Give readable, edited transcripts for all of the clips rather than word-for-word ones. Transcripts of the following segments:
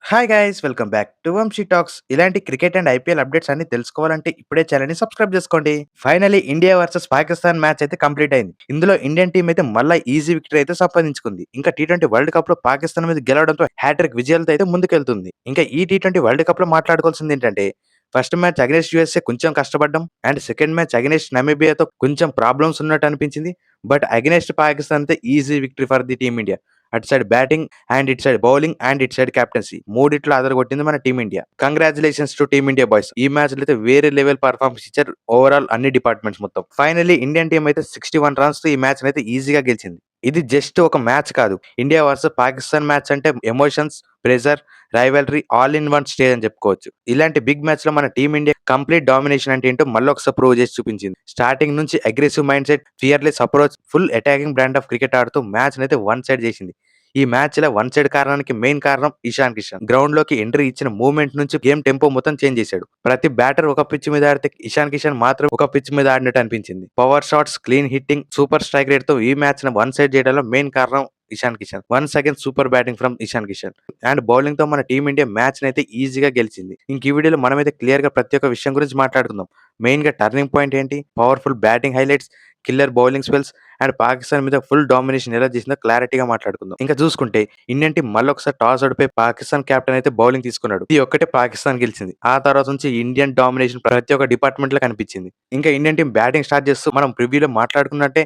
Hi guys welcome back to Vamsi Talks. ఇలాంటి cricket and IPL updates అన్ని తెలుసుకోవాలంటే ఇప్పుడే ఛానల్ ని సబ్స్క్రైబ్ చేసుకోండి. Finally India versus Pakistan match అయితే కంప్లీట్ అయింది. ఇందులో ఇండియన్ టీం అయితే మళ్ళా ఈజీ విక్టరీ అయితే సంపాదించుకుంది. ఇంకా టీ20 వరల్డ్ కప్ లో పాకిస్తాన్ మీద గెలవడంతో హ్యాట్రిక్ విజయాలతో అయితే ముందుకెళ్తుంది. ఇంకా ఈ టీ20 వరల్డ్ కప్ లో మాట్లాడుకోవాల్సింది ఏంటంటే ఫస్ట్ మ్యాచ్ అగైనెస్ట్ యూఎస్ఏ కొంచెం కష్టపడ్డం అండ్ సెకండ్ మ్యాచ్ అగైనెస్ట్ నమీబియాతో కొంచెం ప్రాబ్లమ్స్ ఉన్నట్టు అనిపించింది. బట్ అగైనెస్ట్ పాకిస్తాన్ అయితే easy victory for the team India. అటు సైడ్ బ్యాటింగ్ అండ్ ఇట్ సైడ్ బౌలింగ్ అండ్ ఇట్ సైడ్ కెప్టెన్సీ మూడిట్లో అదరగొట్టింది మన team India. Congratulations to team India boys. ఈ మ్యాచ్ లో అయితే వేరే లెవెల్ పర్ఫార్మెన్స్ ఇచ్చారు ఓవరాల్ అన్ని డిపార్ట్మెంట్స్ మొత్తం. ఫైనల్లీ ఇండియన్ టీం అయితే 61 రన్స్ తో ఈ మ్యాచ్ అయితే ఈజీగా గెలిచింది. ఇది జస్ట్ ఒక మ్యాచ్ కాదు, ఇండియా వర్సెస్ పాకిస్తాన్ మ్యాచ్ అంటే emotions, pressure, rivalry all in one stage అని చెప్పుకోవచ్చు. ఇలాంటి బిగ్ మ్యాచ్ లో మన టీం ఇండియా కంప్లీట్ డామినేషన్ అంటే ఏంటో మళ్ళీ ఒకసారి ప్రూవ్ చేసి చూపించింది. స్టార్టింగ్ నుంచి aggressive mind set, fearless approach, full attacking brand of cricket ఆడుతూ మ్యాచ్ అయితే వన్ సైడ్ చేసింది. ఈ మ్యాచ్ లో వన్ సైడ్ కారణానికి మెయిన్ కారణం ఇషాన్ కిషన్. గ్రౌండ్ లోకి ఎంట్రీ ఇచ్చిన మూవ్మెంట్ నుంచి గేమ్ టెంపో మొత్తం చేంజ్ చేశాడు. ప్రతి బ్యాటర్ ఒక పిచ్ మీద ఆడితే ఇషాన్ కిషన్ మాత్రం ఒక పిచ్ మీద ఆడినట్టు అనిపించింది. Power shots, clean hitting, super strike rate తో ఈ మ్యాచ్ ని వన్ సైడ్ చేయడంలో మెయిన్ కారణం Ishan Kishan. Once again super batting from Ishan Kishan and bowling తో మన టీమిండియా మ్యాచ్ అయితే ఈజీగా గెలిచింది. ఇంక ఈ వీడియోలో మనమైతే క్లియర్ గా ప్రతి ఒక్క విషయం గురించి మాట్లాడుకుందాం. మెయిన్ గా టర్నింగ్ పాయింట్ ఏంటి, powerful batting highlights, killer bowling spells and Pakistan మీద ఫుల్ డామినేషన్ ఎలా చేసిందో క్లారిటీగా మాట్లాడుకుందాం. ఇంకా చూసుకుంటే ఇండియన్ టీం మళ్ళొకసారి టాస్ ఓడిపోయి పాకిస్తాన్ కెప్టెన్ అయితే బౌలింగ్ తీసుకున్నాడు. ఇది ఒక్కటే పాకిస్తాన్ గెలిచింది. ఆ తర్వాత నుంచి ఇండియన్ డామినేషన్ ప్రతి ఒక్క డిపార్ట్మెంట్ లో కనిపించింది. ఇంకా ఇండియన్ టీం బ్యాటింగ్ స్టార్ట్ చేస్తూ మనం ప్రివ్యూలో మాట్లాడుకున్నట్టే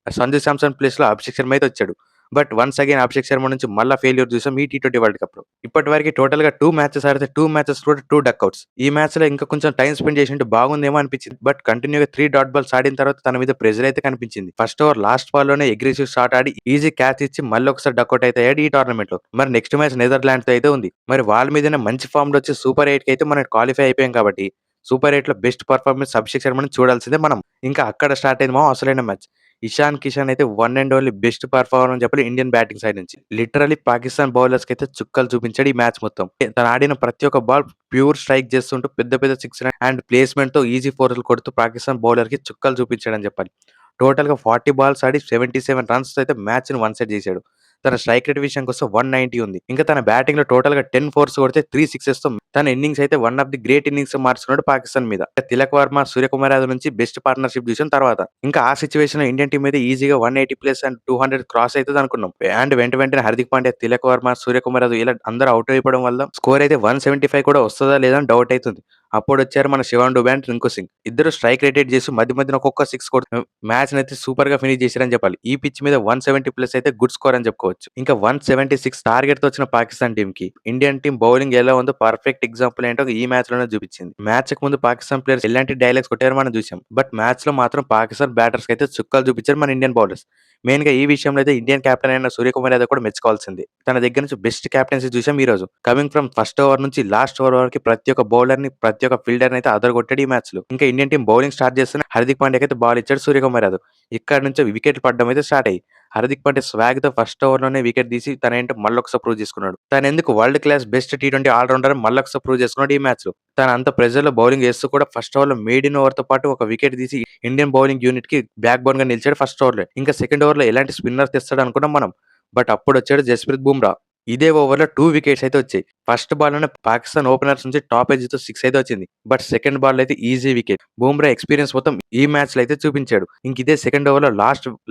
సంజు శాంసన్ ప్లేస్ లో అభిషేక్ శర్మ అయితే వచ్చాడు. But once again Abhishek Sharma నుంచి మళ్ళా ఫెయిల్యూర్ చూసాం ఈ టీ20 వరల్డ్ కప్ లో. ఇప్పటి వరకు టోటల్ గా 2 మ్యాచెస్ ఆడితే 2 మ్యాచెస్ కూడా 2 డక్అవుట్స్. ఈ మ్యాచ్ లో ఇంకా కొంచెం టైం స్పెండ్ చేసింటే బాగుందేమో అనిపించింది. బట్ కంటిన్యూగా 3 డాట్ బాల్స్ ఆడిన తర్వాత తన మీద ప్రెజర్ అయితే కనిపించింది. ఫస్ట్ ఓవర్ లాస్ట్ బాల్ లోనే అగ్రెసివ్ షాట్ ఆడి ఈజీ క్యాచ్ ఇచ్చి మళ్ళీ ఒకసారి డక్అవుట్ అయితే అయ్యాడు ఈ టోర్నమెంట్ లో. మరి నెక్స్ట్ మ్యాచ్ నెదర్లాండ్ తో అయితే ఉంది. మరి వాళ్ళ మీదనే మంచి ఫామ్ లో వచ్చి సూపర్ 8 కి అయితే మనం క్వాలిఫై అయిపోయాం కాబట్టి సూపర్ 8 లో బెస్ట్ పర్ఫార్మెన్స్ అభిషేక్ శర్మని చూడాల్సిందే మనం. ఇంకా అక్కడ స్టార్ట్ అయింది మా అసలైన మ్యాచ్. ఇషాన్ కిషన్ అయితే one and only best performer అని చెప్పాలి ఇండియన్ బ్యాటింగ్ సైడ్ నుంచి. లిటరలీ పాకిస్తాన్ బౌలర్స్ కి అయితే చుక్కలు చూపించాడు ఈ మ్యాచ్ మొత్తం. తను ఆడిన ప్రతి ఒక్క బాల్ ప్యూర్ స్ట్రైక్ చేస్తుంటూ పెద్ద పెద్ద సిక్స్ అండ్ ప్లేస్మెంట్ తో ఈజీ ఫోర్లు కొడుతూ పాకిస్తాన్ బౌలర్ కి చుక్కలు చూపించాడని చెప్పాలి. టోటల్ గా 40 బాల్స్ ఆడి 77 రన్స్ అయితే మ్యాచ్ ని వన్ సైడ్ చేశాడు. తన స్ట్రైక్ రేట్ విషయానికి వస్తే 190 ఉంది. ఇంకా తన బ్యాటింగ్ లో టోటల్ గా 10 ఫోర్స్ కొడితే 3 సిక్సెస్ తో తన ఇన్నింగ్స్ అయితే one of the great innings మార్చుకున్నాడు పాకిస్తాన్ మీద. తిలక్ వర్మ, సూర్యకుమార్ యాదవ్ నుంచి బెస్ట్ పార్ట్నర్షిప్ చూసిన తర్వాత ఇంకా ఆ సిచువేషన్ లో ఇండియన్ టీం అయితే ఈజీగా 180 ప్లస్ అండ్ 200 క్రాస్ అవుతుంది అనుకున్నాం. అండ్ వెంటనే హార్దిక్ పాండ్యా, తిలక్ వర్మ, సూర్యకుమార్ యాదవ్ ఇలా అందరూ అవుట్ అయిపోవడం వల్ల స్కోర్ అయితే 175 కూడా వస్తుందా లేదా అని డౌట్ అవుతుంది. అప్పుడు వచ్చారు మన శివాన్ డుబే అండ్ రింకు సింగ్. ఇద్దరు స్ట్రైక్ రేటెడ్ చేసి మధ్యన ఒక్కొక్క సిక్స్ కొడుతూ మ్యాచ్ అయితే సూపర్ గా ఫినిష్ చేశారని చెప్పాలి. ఈ పిచ్ మీద 170 ప్లస్ అయితే గుడ్ స్కోర్ అని చెప్పుకోవచ్చు. ఇంకా 176 టార్గెట్ తో వచ్చిన పాకిస్తాన్ టీం కి ఇండియన్ టీం బౌలింగ్ ఎలా ఉందో పర్ఫెక్ట్ ఎగ్జాంపుల్ ఏంటో ఈ మ్యాచ్ లోనే చూపించింది. మ్యాచ్ కు ముందు పాకిస్తాన్ ప్లేయర్స్ ఎలాంటి డైలాగ్స్ కొట్టారో మనం చూసాం. బట్ మ్యాచ్ లో మాత్రం పాకిస్తాన్ బ్యాటర్స్ అయితే చుక్కలు చూపించారు మన ఇండియన్ బౌలర్స్. మెయిన్ గా ఈ విషయంలో అయితే ఇండియన్ కెప్టెన్ అయిన సూర్యకుమార్ యాదవ్ కూడా మెచ్చుకోవాల్సింది. తన దగ్గర నుంచి బెస్ట్ కెప్టెన్సీ చూసాం ఈ రోజు. కమింగ్ ఫ్రమ్ ఫస్ట్ ఓవర్ నుంచి లాస్ట్ ఓవర్ వరకు ప్రతి ఒక్క బౌలర్ ని, ప్రతి ఒక్క ఫీల్డర్ అయితే అదరగొట్టాడు ఈ మ్యాచ్ లో. ఇంకా ఇండియన్ టీం బౌలింగ్ స్టార్ట్ చేస్తున్న హార్దిక్ పాండ్యాకి అయితే బాల్ ఇచ్చాడు సూర్యకుమార్ యాదవ్. ఇక్కడ నుంచి వికెట్ పడడం అయితే స్టార్ట్ అయ్యి హార్దిక్ పాండ్యా స్వాగ్ తో ఫస్ట్ ఓవర్ లోనే వికెట్ తీసి తన ఏంటో మళ్ళొకసారి ప్రూవ్ చేసుకున్నాడు. తను ఎందుకు వరల్డ్ క్లాస్ బెస్ట్ టీ20 ఆల్రౌండర్ మళ్ళొకసారి ప్రూవ్ చేసుకున్నాడు ఈ మ్యాచ్ లో. తన అంత ప్రెజర్ లో బౌలింగ్ చేస్తూ కూడా ఫస్ట్ ఓవర్ లో మేడిన్ ఓవర్ తో పాటు ఒక వికెట్ తీసి ఇండియన్ బౌలింగ్ యూనిట్ కి బ్యాక్ బోన్ గా నిలిచాడు ఫస్ట్ ఓవర్ లో. ఇంకా సెకండ్ ఓవర్ లో ఎలాంటి స్పిన్నర్ తెస్తాడు అనుకున్నాం మనం. బట్ అప్పుడు వచ్చాడు జస్ప్రీత్ బుమ్రా. ఇదే ఓవర్ లో 2 వికెట్స్ అయితే వచ్చాయి. ఫస్ట్ బాల్ లోనే పాకిస్తాన్ ఓపెనర్స్ నుంచి టాప్ ఎడ్జ్ తో 6 అయితే వచ్చింది. బట్ సెకండ్ బాల్ అయితే ఈజీ వికెట్. బుమ్రా ఎక్స్పీరియన్స్ మొత్తం ఈ మ్యాచ్ లో అయితే చూపించాడు. ఇంక ఇదే సెకండ్ ఓవర్ లో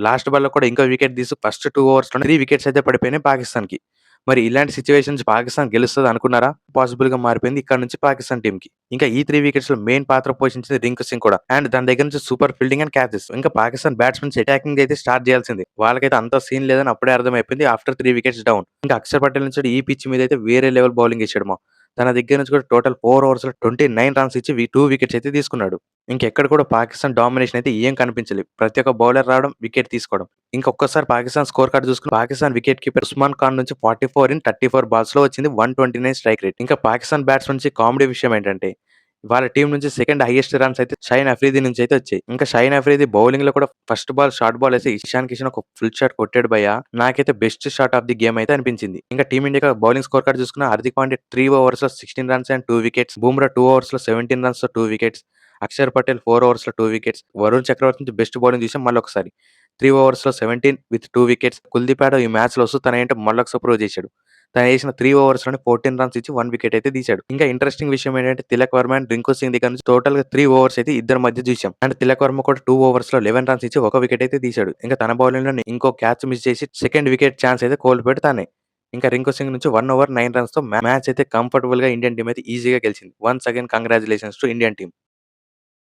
లాస్ట్ బాల్ లో కూడా ఇంకో వికెట్ తీసి ఫస్ట్ 2 ఓవర్స్ లో 3 వికెట్స్ అయితే పడిపోయినాయి పాకిస్తాన్ కి. మరి ఇలాంటి సిచ్యువేషన్స్ పాకిస్తాన్ గెలుస్తుంది అనుకున్నారా? పాసిబుల్ గా మారిపోయింది ఇక్కడ నుంచి పాకిస్తాన్ టీం కి. ఇంకా ఈ 3 వికెట్స్ లో మెయిన్ పాత్ర పోషించింది రింకు సింగ్ కూడా. అండ్ దాని దగ్గర నుంచి సూపర్ ఫీల్డింగ్ అండ్ క్యాచెస్. ఇంకా పాకిస్తాన్ బ్యాట్స్మెన్స్ అటాకింగ్ అయితే స్టార్ట్ చేయాల్సింది. వాళ్ళకైతే అంత సీన్ లేదని అప్పుడే అర్థమైపోయింది ఆఫ్టర్ 3 వికెట్స్ డౌన్. ఇంకా అక్షర్ పటేల్ నుంచి ఈ పిచ్ మీద అయితే వేరే లెవెల్ బౌలింగ్ ఇచ్చాడు. తన దగ్గర నుంచి కూడా టోటల్ 4 ఓవర్స్ లో 29 రన్స్ ఇచ్చి 2 వికెట్స్ అయితే తీసుకున్నాడు. ఇంకెక్కడ కూడా పాకిస్తాన్ డామినేషన్ అయితే ఏం కనిపించలేదు. ప్రతి ఒక్క బౌలర్ రావడం, వికెట్ తీసుకోవడం. ఇంకొకసారి పాకిస్తాన్ స్కోర్ కార్డ్ చూసుకుని పాకిస్తాన్ వికెట్ కీపర్ ఉస్మాన్ ఖాన్ నుంచి 44 ఇన్ 34 బాల్స్ లో వచ్చింది 129 స్ట్రైక్ రేట్. ఇంకా పాకిస్తాన్ బ్యాట్స్ నుంచి కామెడీ విషయం ఏంటంటే వాళ్ళ టీం నుంచి సెకండ్ హైయెస్ట్ రన్స్ అయితే షైన్ అఫ్రీది నుంచి అయితే వచ్చాయి. ఇంకా షైన్ అఫ్రీది బౌలింగ్ లో కూడా ఫస్ట్ బాల్ షార్ట్ బాల్ అయితే ఇషాన్ కిషన్ ఒక ఫుల్ షాట్ కొట్టాడు భయ్యా. నాకైతే best shot of the game అయితే అనిపించింది. ఇంకా టీమిండియా బౌలింగ్ స్కోర్ కార్డ్ చూసుకున్న హార్దిక్ పాండ్యా 3 ఓవర్స్ లో 16 runs and 2 wickets. Bumrah 2 overs లో 17 రన్స్ తో 2 వికెట్స్. అక్షర్ పటేల్ 4 ఓవర్స్ లో 2 వికెట్స్. వరుణ్ చక్రవర్తి నుంచి బెస్ట్ బౌలింగ్ చూసాం మళ్ళీ ఒకసారి. 3 ఓవర్స్ లో 17 విత్ 2 వికెట్స్. కుల్దీప్ యాదవ్ ఈ మ్యాచ్ లో వస్తూ తన ఏంటో మళ్ళొకసారి ప్రూవ్ చేశాడు. తనేసిన 3 ఓవర్స్‌లోనే 14 రన్స్ ఇచ్చి 1 వికెట్ అయితే తీశాడు. ఇంకా ఇంట్రెస్టింగ్ విషయం ఏంటంటే తిలక్ వర్మ అండ్ రింకు సింగ్ దగ్గర నుంచి టోటల్‌గా 3 ఓవర్స్ అయితే ఇద్దరి మధ్య చూసాం. అండ్ తిలక్ వర్మ కూడా 2 ఓవర్స్‌లో 11 రన్స్ ఇచ్చి ఒక వికెట్ అయితే తీశాడు. ఇంకా తన బౌలింగ్‌లోనే ఇంకో క్యాచ్ మిస్ చేసి సెకండ్ వికెట్ ఛాన్స్ అయితే కోల్పోయాడు తనే. ఇంకా రింకు సింగ్ నుంచి 1 ఓవర్ 9 రన్స్‌తో మ్యాచ్ అయితే కంఫర్టబుల్‌గా ఇండియన్ టీమ్ అయితే ఈజీగా గెలిచింది. Once again congratulations to Indian team.